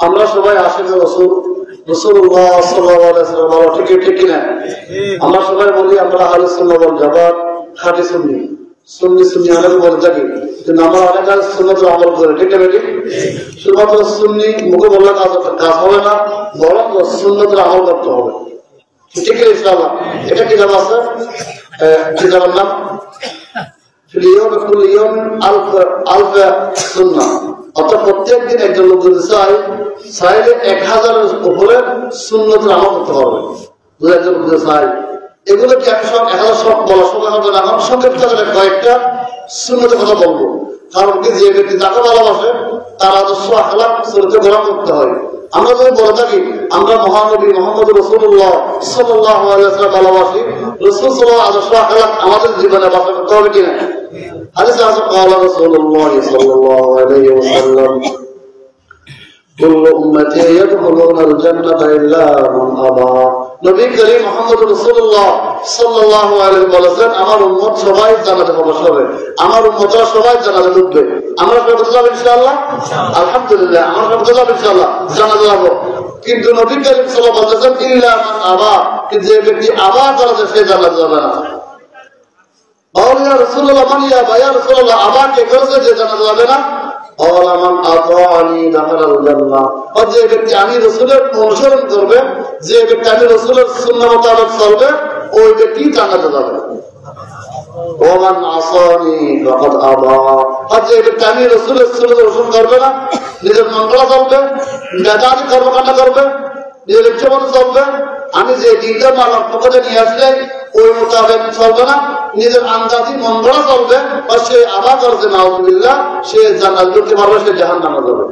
আমরা সবাই আশিকে রাসূল রাসূলুল্লাহ সাল্লাল্লাহু আলাইহি ওয়াসাল্লাম ঠিক কিনা? আমরা সবাই বলি আমরা আহলে সুন্নাহ ওয়াল জামাত, খাঁটি সুন্নি সুন্নি অনেকে বলে থাকি, কিন্তু আমরা অনেক সুন্নতের আমল করে, ঠিক না বেটি? শুধুমাত্র সুন্নি মুখে বললে কাজ হবে না, বরং সুন্নতের আমল করতে হবে, ঠিক আছে? ইনশাআল্লাহ। এটা কিতাব আছে, কিতাবের নাম অর্থাৎ প্রত্যেক দিন একজন লোক যদি চাইলে 1000-এর উপরে সুন্নতের আমল করতে হবে। একজন লোক চাই এগুলো কি আমি সব 1000 সব বলা সময় হবে না, এখন সংক্ষিপ্ত করে কয়েকটা সুন্নতের কথা বলবো। কারণ কি, যে ব্যক্তি যাকে ভালোবাসে তার আদর্শ আখলাক চরিত্র গ্রহণ করতে হয়। আমরা যদি বলে থাকি আমরা মহানবী মুহাম্মদ রাসূলুল্লাহ সাল্লাল্লাহু আলাইহি ওয়াসাল্লাম ভালোবাসি, রাসূল সাল্লাল্লাহু আদর্শ আখলাক আমাদের জীবনে বাস্তব করতে হবে কিনা? হাদিসে আছে قال رسول الله صلى الله عليه وسلم كل امتي يدخلون الجنه الا من ابى। নবী করিম মুহাম্মদ রাসূলুল্লাহ সাল্লাল্লাহু আলাইহি ওয়াসাল্লাম আমার উম্মত সবাই জান্নাতে প্রবেশ করবে, আমার উম্মতরা সবাই জান্নাতে ঢুকবে। আমরা সবাই যাব ইনশাআল্লাহ, আলহামদুলিল্লাহ। আমরা সবাই যাব ইনশাআল্লাহ, জান্নাতে যাব। কিন্তু নবী করিম সাল্লাল্লাহু আলাইহি ওয়াসাল্লাম ইল্লা মান আবা, যে ব্যক্তি আবা করে সে জান্নাতে যাবে না। রাসূলুল্লাহ মান ইয়াবা, ইয়া রাসূলুল্লাহ আবা কে করে যে জান্নাতে যাবে না? মান আতানি দাখালাল জান্নাহ, যে ব্যক্তি আমি রাসূলের অনুসরণ করবে, যে ব্যক্তি আমি রাসূলের সুন্নাহ মোতাবেক চলবে, ওই ব্যক্তি জান্নাতে যাবে। ওমান আসানি ফাকাদ আবা, যে ব্যক্তি আমি রাসূলের সুন্নাহ অনুসরণ করবে না, নিজের মন গড়া চলবে, বেদাতি কর্মকাণ্ড করবে, নিজের ইচ্ছা মতো চলবে, আমি যে দিনটা মানব পক্ষে নিয়ে আসলে ওই মোতাবেক চলবে না, নিজের আন্দাজি মন গড়া চলবে, বা সে আবার করছে নাউযুবিল্লাহ, সে জান্নাত ঢুকতে পারবে, সে জাহান্নামে যাবে।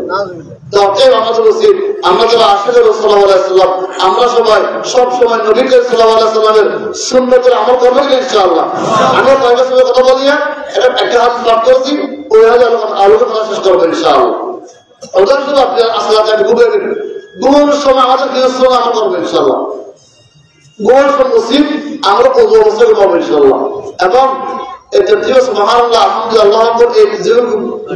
আমাদের উচিত আমরা যারা আশিক রাসূলুল্লাহ সাল্লাল্লাহু আলাইহি ওয়াসাল্লাম, আমরা সবাই সব সময় নবী করিম সাল্লাল্লাহু আলাইহি ওয়াসাল্লামের সুন্নতের আমল করব ইনশাআল্লাহ। আমরা কয়েকটা সময় কথা বলি, এটা একটা হাত পাঠ করছি, ওই হাজার আলোচনা শেষ করবো ইনশাআল্লাহ। ওদের শুধু আপনি আসলে ঘুমানোর সময় আমাদের কিছু সময় আমল করবো ইনশাআল্লাহ। ঘুমানোর সময় উচিত আমরা পূর্ব অবস্থায় ঘুমাবো ইনশাআল্লাহ, এবং এই তরতিবে সুবহানাল্লাহ আলহামদুলিল্লাহ এই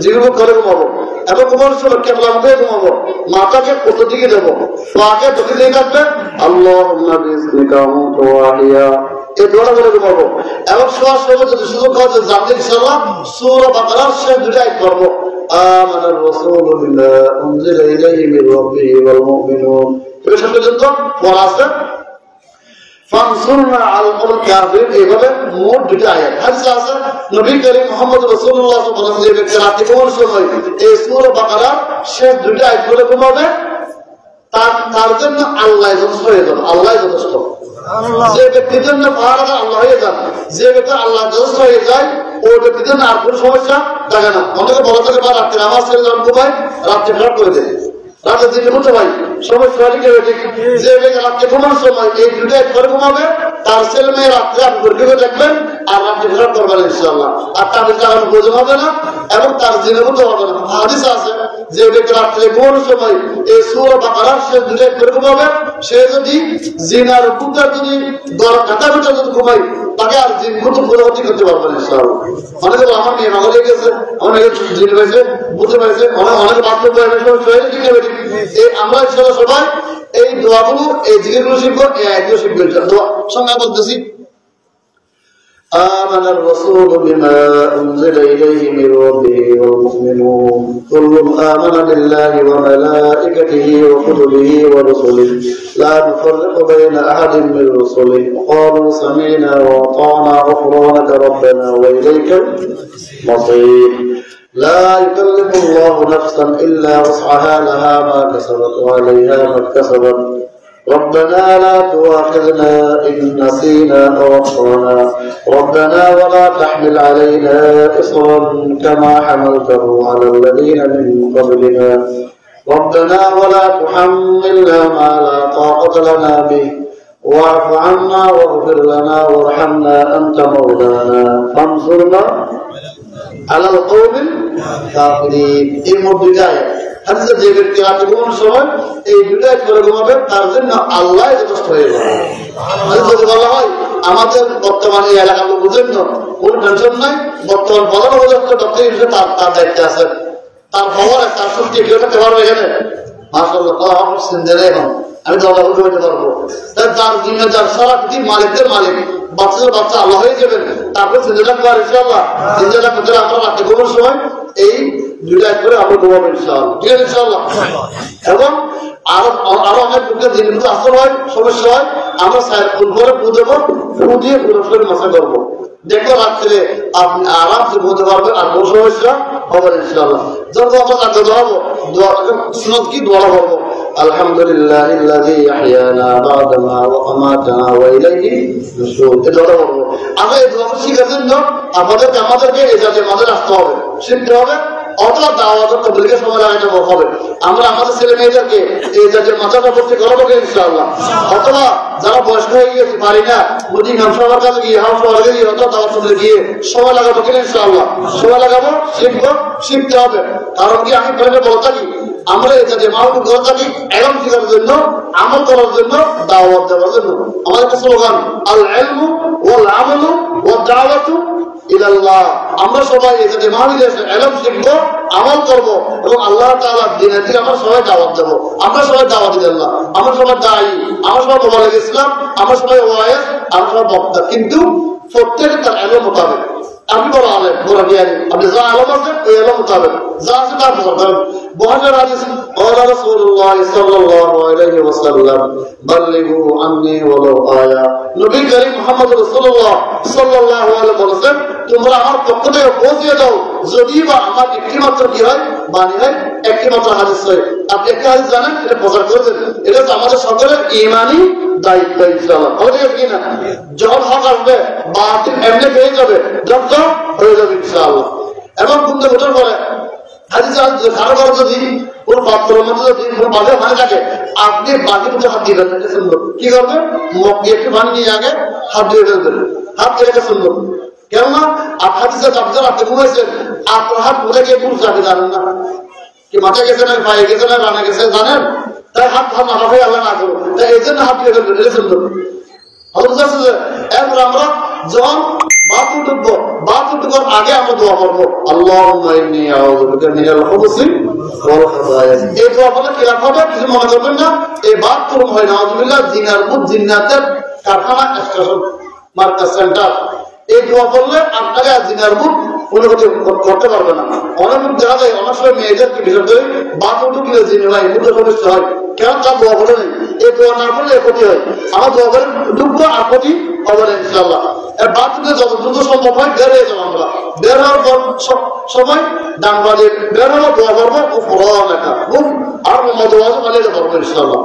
জীবন করে ঘুমাবো, এবং ঘুমানোর সময় কেবলা মুখে ঘুমাবো, মাথাকে উত্তর দিকে দেবো, পাকে দক্ষিণ দিকে থাকবে, আল্লাহুম্মা বিসমিকা আমুতু ওয়া আহইয়া, এই দোয়া করে ঘুমাবো। এবং শোয়ার সময় যদি সুযোগ হয় জানলে ইনশাআল্লাহ সূরা বাকারার শেষ দুটো আয়াত পড়বো, আমানার রাসূলু বিমা উনজিলা ইলাইহি মির রাব্বিহি ওয়াল মুমিনুন, এই সব পর্যন্ত পড়া আছে। ফানসুরনা আল কাফির, এইভাবে মোট দুটো আয়াত হাদিস আছে। নবী করিম মুহাম্মদ রাসূলুল্লাহ সাল্লাল্লাহু আলাইহি ওয়াসাল্লাম যে ব্যক্তি রাতে ঘুমানোর সময় এই সূরা বাকারার শেষ দুটো আয়াত বলে ঘুমাবে, তার জন্য আল্লাহ যথেষ্ট হয়ে যাবে, আল্লাহ যথেষ্ট। যে ব্যক্তির জন্য পাহাড়া আল্লাহ হয়ে যান, যে ব্যক্তি আল্লাহ যথেষ্ট হয়ে যায়, ওই ব্যক্তির জন্য আর কোন সমস্যা থাকে না। অনেকে বলা থাকে বা রাত্রে আমার ছেলে যখন ঘুমায় রাত্রে ফেরত করে দেয়, রাতে দিনে মতো ভাই সমস্যা ঠিক। যে ব্যক্তি রাত্রে ঘুমানোর সময় এই দুটাই করে ঘুমাবে, তার ছেলে মেয়ে রাত্রে আপনি ঘুরে দেখবেন আর রাত্রে ফেরত করবেন ইনশাআল্লাহ, আর তার কারণ বোঝা হবে না এবং তার দিনে মতো হবে না। হাদিস আছে যে ব্যক্তি রাত্রে ঘুমানোর সময় এই সূরা বাকারার শেষ দুটাই করে ঘুমাবে, সে যদি জিনার কুত্তা যদি দর কাটা বিটা যদি ঘুমাই, তাকে আর জিন কুতুব করে অতি করতে পারবেন ইনশাআল্লাহ। অনেকে আমার মেয়ে নগরে গেছে, অনেকে জিন পাইছে, বুঝতে পাইছে, অনেকে বাথরুম এই আমরা সবাই এই দোয়াগুলো এই জিকিরগুলো শিখবো, এই আয়াতগুলো শিখবো দোয়া সঙ্গে বলতেছি। آمن الرسول بما أنزل إليه من ربه والمؤمنون كل آمن بالله وملائكته وكتبه ورسله لا نفرق بين أحد من رسله وقالوا سمعنا وأطعنا غفرانك ربنا وإليك المصير لا يكلف الله نفسا إلا وسعها لها ما كسبت وعليها ما اكتسبت ربنا لا تؤاخذنا إن نسينا أو أخطأنا ربنا ولا تحمل علينا إصرا كما حملته على الذين من قبلنا ربنا ولا تحملنا ما لا طاقة لنا به واعف عنا واغفر لنا وارحمنا أنت مولانا فانصرنا على القوم الكافرين। এই মধ্যে হাদিসে যে ব্যক্তি রাতে ঘুমানোর সময় এই দুটাই করে ঘুমাবে, তার জন্য আল্লাহ যথেষ্ট হয়ে যাবে। যদি বলা হয় আমাদের বর্তমানে এই এলাকার লোক বুঝেন না, কোনো টেনশন নাই। বর্তমান প্রধান উপদেষ্টা ডক্টর হিসেবে তার দায়িত্বে আছে, তার খবরে তার শক্তি কেউ থাকতে পারবে এখানে। মাশাআল্লাহ আমার সিন্ধে এখন আমি দরজা খুলে হইতে পারবো। তার জিম্মেদার সারা পৃথিবীর মালিকদের মালিক, বাচ্চাদের বাচ্চা আল্লাহ হয়ে যাবেন। তারপরে চিন্তা রাখবো আর ইনশাআল্লাহ চিন্তা রাখবো আপনার রাত্রে ঘুমানোর সময় এই দুইটা করে আমরা ঘুমাবো ইনশাআল্লাহ, ঠিক আছে ইনশাআল্লাহ। এবং আরো অনেক লোকের জিনিস আসর হয়, সমস্যা হয়, আমরা ফুল করে পু দেবো, পু দিয়ে পুরো শরীর মাসা করবো, দেখবো রাত্রে আপনি আরামসে বলতে পারবেন আর কোনো সমস্যা হবে না ইনশাআল্লাহ। যত আমরা কাজে দোয়াবো, দোয়াটাকে সুন্নত কি দোয়া করবো, আলহামদুলিল্লাহিল্লাযী আহইয়ানা বা'দামা ওয়া আমাতানা ওয়া ইলাইহি নুশুর, এই দোয়াটা করবো। আমরা এই দোয়াটা শিখার জন্য আমাদেরকে এই জাতীয় মাঝে আসতে হবে, শিখতে হবে, অথবা দাওয়াতের তবলিগের সময় লাগাইতে হবে। আমরা আমাদের ছেলে মেয়েদেরকে এই জাতীয় মাথাটা ভর্তি করাবো ইনশাআল্লাহ। অথবা যারা বয়স্ক হয়ে গিয়েছে পারি না, মুদি ইমাম সবার কাছে গিয়ে হাম সবার কাছে গিয়ে অথবা দাওয়াত তবলিগে গিয়ে সময় লাগাবো কিনা ইনশাআল্লাহ, সময় লাগাবো, শিখবো, শিখতে হবে। কারণ কি আমি প্রায় বলে থাকি, আমরা এই জাতীয় মাহবুব করে থাকি এলম শিখার জন্য, আমল করার জন্য, দাওয়াত দেওয়ার জন্য। আমাদের একটা স্লোগান আল ইলমু ওয়াল আমালু ওয়াদ দাওয়াতু ইলাল্লাহ। আমরা সবাই এই জাতীয় মাহবুবের ইলম শিখবো, আমল করবো এবং আল্লাহ তাআলার দ্বীনের দিকে আমরা সবাই দাওয়াত দেবো। আমরা সবাই দাওয়াত দিল্লাহ, আমরা সবাই দায়ী, আমরা সবাই মুবাল্লিগ ইসলাম, আমরা সবাই ওয়াইজ, আমরা সবাই বক্তা, কিন্তু প্রত্যেকে তার ইলম মোতাবেক। আপনি বড় আলেম, বড় জ্ঞানী, আপনি যা আলম আছে ওই আলম মোতাবেক যা আছে তার প্রচার করেন। বুখারীর হাদিস قال رسول الله صلى الله عليه وسلم بلغوا عني ولو آية। নবী করিম মুহাম্মদ রাসূলুল্লাহ সাল্লাল্লাহু আলাইহি বলেছেন, তোমরা আমার পক্ষ থেকে পৌঁছে দাও, যদি বা আমার একটি মাত্র কি হয়, বাণী হয়, একটি মাত্র হাদিস হয়। আপনি একটা হাদিস জানেন, এটা প্রচার করেছেন, এটা হচ্ছে আমাদের সকলের ঈমানি দায়িত্ব ইনশাআল্লাহ। হবে কি না? যখন হক আসবে বাতিল এমনি পেয়ে যাবে, জব্দ হয়ে যাবে ইনশাআল্লাহ। এবং কিন্তু ওঠার পরে হাদিস কারো কারো যদি ওর পাত্রের মধ্যে যদি বাজে পানি থাকে, আপনি বাকি মতো হাত দিয়ে ফেলবেন, সুন্দর কি করবেন, মগ দিয়ে একটু পানি নিয়ে আগে হাত দিয়ে ফেলবেন, হাত দিয়ে সুন্দর। কেননা হাদিসে আপনি রাখতে ঘুমাইছেন, আপনার হাত ভুলে গিয়ে পুরুষ রাখতে জানেন না, কি মাথায় গেছে না পায়ে গেছে না রানা গেছে জানেন, তাই হাত হাত না রাখাই আল্লাহ না করবো, তাই এই জন্য হাত দিয়ে ফেলবেন, এটা সুন্দর। এরপর আমরা যখন বাথরুম ঢুকবো, বাথরুম ঢুকার আগে আমরা দোয়া করবো, আল্লাহুম্মা ইন্নী আউযু বিকা মিনাল খুবুসি ওয়াল খাবায়েস। এই দোয়া বলে কি রাখা হবে, কিছু মনে করবেন না, এই বাথরুম হয় নাউযুবিল্লাহ জিনার মুখ, জিন্নাতের কারখানা, স্টেশন, মার্কাজ সেন্টার। এই দোয়া করলে আপনাকে জিনার মুখ অনুভূতি করতে পারবে না। অনেক মুখ দেখা যায়, অনেক সময় মেয়েদেরকে বিশেষ করে বাথরুম ঢুকলে জিনে হয়, মুখে সমস্যা হয়, কেন তার দোয়া করে নেই। এই দোয়া না করলে ক্ষতি হয়। আমার দোয়া করে ঢুকবো আর ক্ষতি হবে না ইনশাআল্লাহ। বাথরুমে যত দ্রুত সম্ভব হয় বের হয়ে যাবো আমরা। বের হওয়ার পর সময় ডান বাজে বের হওয়ার দোয়া করবো, ও ফোড়া লেখা আর মোহাম্মদ ওয়াজ পালিয়ে যাবো ইনশাআল্লাহ।